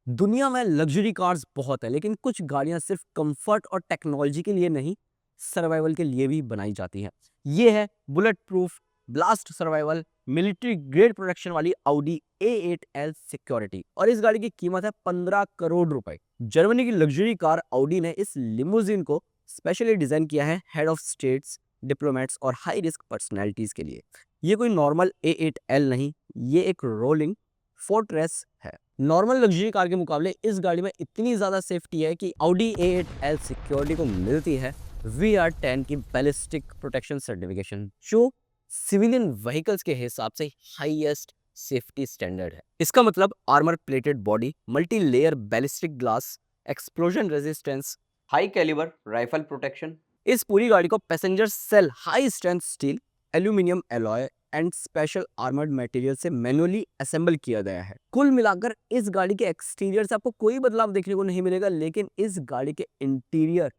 दुनिया में luxury cars बहुत है, लेकिन कुछ गाड़ियां सिर्फ कंफर्ट और टेक्नोलॉजी के लिए नहीं, सर्वाइवल के लिए भी बनाई जाती हैं। ये है bullet proof, blast survival, military grade protection वाली Audi A8L सिक्योरिटी। और इस गाड़ी की कीमत है 15 करोड़ रुपए। जर्मनी की लग्जरी कार Audi ने इस लिमोजिन को स्पेशली डिजाइन किया है हेड ऑफ स्टेट्स, डिप्लोमेट्स और हाई रिस्क पर्सनैलिटीज के लिए। ये कोई नॉर्मल A8L नहीं, ये एक रोलिंग फोर्ट्रेस है। नॉर्मल लग्जरी कार के मुकाबले इस गाड़ी में इतनी ज़्यादा सेफ्टी है कि Audi A8L सिक्योरिटी को मिलती है VR10 की बैलिस्टिक प्रोटेक्शन सर्टिफिकेशन, जो सिविलियन व्हीकल्स के हिसाब से हाईएस्ट सेफ्टी स्टैंडर्ड है। इसका मतलब armour plated body, multi layer ballistic glass, explosion resistance, high calibre rifle protection. इस पूरी गाड़ी को passenger cell high strength steel, aluminium alloy and special armoured material से मैनुअली असेंबल किया गया है। कुल मिलाकर इस गाड़ी के एक्सटीरियर से आपको कोई बदलाव देखने को नहीं मिलेगा, लेकिन इस गाड़ी के इंटीरियर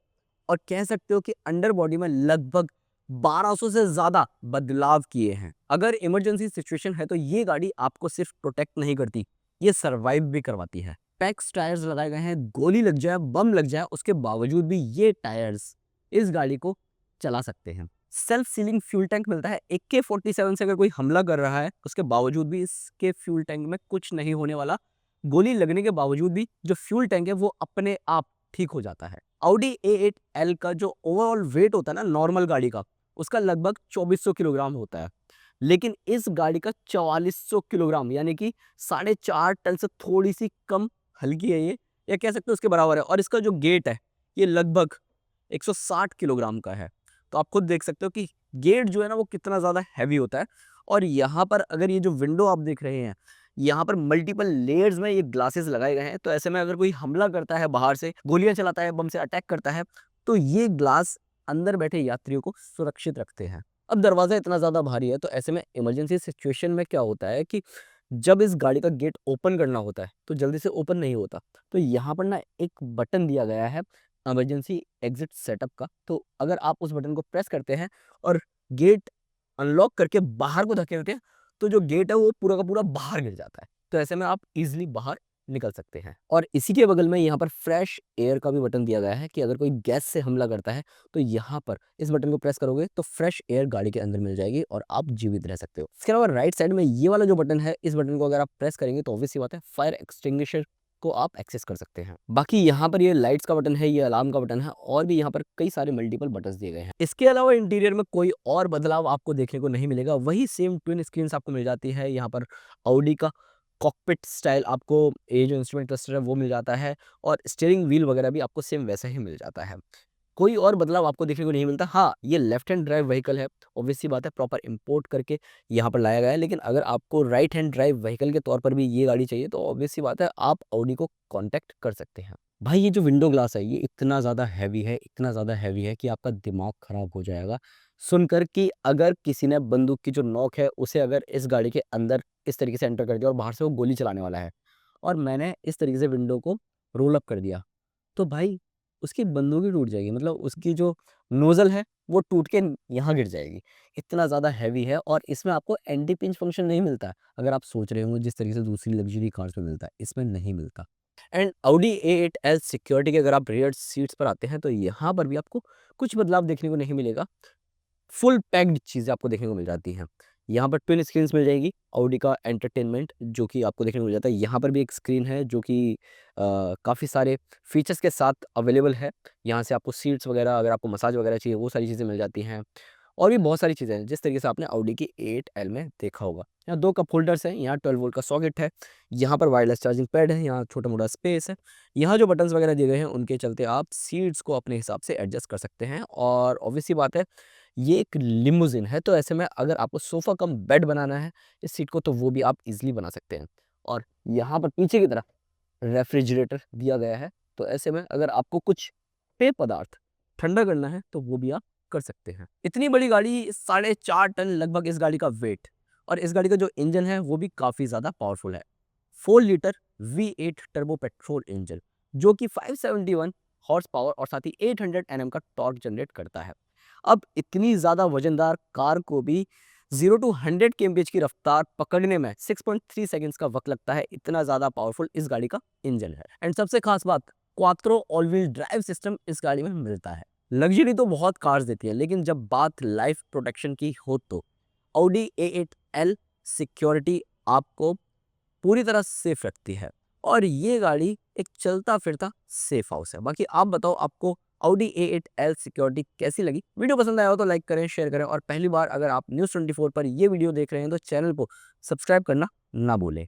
और कह सकते हो कि अंडर बॉडी में लगभग 1200 से ज्यादा बदलाव किए हैं। अगर इमरजेंसी सिचुएशन है तो ये गाड़ी आपको सिर्फ प्रोटेक्ट नहीं करती, ये सर्वाइव भी करवाती है। पैक्स टायर्स लगाए गए हैं, गोली लग जाए, बम लग जाए, उसके बावजूद भी ये टायर्स इस गाड़ी को चला सकते हैं। सेल्फ सीलिंग फ्यूल टैंक मिलता है। AK-47 से अगर कोई हमला कर रहा है, उसके बावजूद भी इसके फ्यूल टैंक में कुछ नहीं होने वाला। गोली लगने के बावजूद भी जो फ्यूल टैंक है वो अपने आप ठीक हो जाता है। Audi A8L का जो ओवरऑल वेट होता है ना नॉर्मल गाड़ी का, उसका लगभग 2400 किलोग्राम होता है, लेकिन इस गाड़ी का 4400 किलोग्राम, यानी कि 4.5 टन से थोड़ी सी कम हल्की है ये, या कह सकते हो उसके बराबर है। और इसका जो गेट है ये लगभग 160 किलोग्राम का है। तो आप खुद देख सकते हो कि गेट जो है ना वो कितना ज़्यादा हैवी होता है। और यहाँ पर अगर ये जो विंडो आप देख रहे हैं, यहाँ पर मल्टीपल लेयर्स में ये ग्लासेस लगाए गए हैं। तो ऐसे में अगर कोई हमला करता है, बाहर से गोलियां चलाता है, बम से अटैक करता है, तो ये ग्लास अंदर बैठे यात्रियों को सुरक्षित रखते हैं। अब दरवाज़ा इतना ज़्यादा भारी है, तो ऐसे में इमरजेंसी सिचुएशन में क्या होता है कि जब इस गाड़ी का गेट ओपन करना होता है तो जल्दी से ओपन नहीं होता। तो यहाँ पर ना एक बटन दिया गया है इमरजेंसी एग्जिट सेटअप का। तो अगर आप उस बटन को प्रेस करते हैं और गेट अनलॉक करके बाहर को धकेलते हैं, तो जो गेट है वो पूरा का पूरा बाहर गिर जाता है। तो ऐसे में आप इजीली बाहर निकल सकते हैं। और इसी के बगल में यहाँ पर फ्रेश एयर का भी बटन दिया गया है कि अगर कोई गैस से हमला करता है तो यहाँ पर इस बटन को प्रेस करोगे तो फ्रेश एयर गाड़ी के अंदर मिल जाएगी और आप जीवित रह सकते हो। इसके अलावा राइट साइड में ये वाला जो बटन है, इस बटन को अगर आप प्रेस करेंगे तो ऑब्वियस सी बात है फायर एक्सटिंग्विशर को आप एक्सेस कर सकते हैं। बाकी यहाँ पर ये लाइट्स का बटन है, ये अलार्म का बटन है, और भी यहाँ पर कई सारे मल्टीपल बटन्स दिए गए हैं। इसके अलावा इंटीरियर में कोई और बदलाव आपको देखने को नहीं मिलेगा, वही सेम ट्विन स्क्रीन आपको मिल जाती है। यहाँ पर Audi का कॉकपिट स्टाइल आपको, ये जो इंस्ट्रूमेंट क्लस्टर है वो मिल जाता है, और स्टीयरिंग व्हील वगैरह भी आपको सेम वैसा ही मिल जाता है। कोई और बदलाव आपको देखने को नहीं मिलता। हाँ, ये लेफ्ट हैंड ड्राइव व्हीकल है, ऑब्वियस सी बात है, प्रॉपर इंपोर्ट करके यहाँ पर लाया गया है। लेकिन अगर आपको राइट हैंड ड्राइव व्हीकल के तौर पर भी ये गाड़ी चाहिए तो ऑब्वियस सी बात है, आप Audi को कॉन्टैक्ट कर सकते हैं। भाई ये जो विंडो ग्लास है ये इतना ज़्यादा हैवी है, इतना ज़्यादा हैवी है कि आपका दिमाग खराब हो जाएगा सुनकर कि अगर किसी ने बंदूक की जो नोक है उसे अगर इस गाड़ी के अंदर इस तरीके से एंटर कर दिया और बाहर से वो गोली चलाने वाला है, और मैंने इस तरीके से विंडो को रोल अप कर दिया, तो भाई उसकी बंदूक ही टूट जाएगी। मतलब उसकी जो नोज़ल है वो टूट के यहाँ गिर जाएगी। इतना ज़्यादा हैवी है, और इसमें आपको एंटी पिंच फंक्शन नहीं मिलता है। अगर आप सोच रहे हो जिस तरीके से दूसरी लग्ज़री कार्स में मिलता है, इसमें नहीं मिलता। एंड Audi A8L सिक्योरिटी के अगर आप रियर सीट्स पर आते हैं तो यहाँ पर भी आपको कुछ बदलाव देखने को नहीं मिलेगा। फुल पैक्ड चीज़ें आपको देखने को मिल जाती हैं। यहाँ पर ट्विन स्क्रीन्स मिल जाएगी, ऑडी का एंटरटेनमेंट जो कि आपको देखने को मिल जाता है। यहाँ पर भी एक स्क्रीन है जो कि काफ़ी सारे फीचर्स के साथ अवेलेबल है। यहाँ से आपको सीट्स वगैरह, अगर आपको मसाज वगैरह चाहिए, वो सारी चीज़ें मिल जाती हैं। और भी बहुत सारी चीज़ें हैं जिस तरीके से आपने ऑडी की A8L में देखा होगा। यहाँ 2 कप होल्डर्स हैं, यहाँ 12 वोल्ट का सॉकेट है, यहाँ पर वायरलेस चार्जिंग पैड है, यहाँ छोटा-मोटा स्पेस है। यहाँ जो बटन्स वगैरह दिए गए हैं उनके चलते आप सीट्स को अपने हिसाब से एडजस्ट कर सकते हैं। और ऑब्वियस सी बात है, ये एक लिमोजिन है, तो ऐसे में अगर आपको सोफ़ा कम बेड बनाना है इस सीट को, तो वो भी आप ईज़िली बना सकते हैं। और यहाँ पर पीछे की तरफ रेफ्रिजरेटर दिया गया है, तो ऐसे में अगर आपको कुछ पेय पदार्थ ठंडा करना है तो वो भी आप कर सकते हैं। इतनी बड़ी गाड़ी, 4.5 टन लगभग इस गाड़ी का वेट, और इस गाड़ी का जो इंजन है वो भी काफ़ी ज़्यादा पावरफुल है। 4 litre V8 turbo petrol engine, जो कि 571 हॉर्स पावर और साथ ही 800 Nm का टॉर्क जनरेट करता है। अब इतनी ज़्यादा वज़नदार कार को भी 0 to 100 kmph की रफ्तार पकड़ने में 6.3 सेकंड्स का वक्त लगता है। इतना ज़्यादा पावरफुल इस गाड़ी का इंजन है। एंड सबसे खास बात, quattro all wheel drive system इस गाड़ी में मिलता है। लग्जरी तो बहुत कार्स देती है, लेकिन जब बात लाइफ प्रोटेक्शन की हो तो Audi A8L सिक्योरिटी आपको पूरी तरह सेफ रखती है। और ये गाड़ी एक चलता फिरता सेफ हाउस है। बाकी आप बताओ, आपको Audi A8L सिक्योरिटी कैसी लगी? वीडियो पसंद आया हो तो लाइक करें, शेयर करें, और पहली बार अगर आप न्यूज़ 24 पर ये वीडियो देख रहे हैं तो चैनल को सब्सक्राइब करना ना भूलें।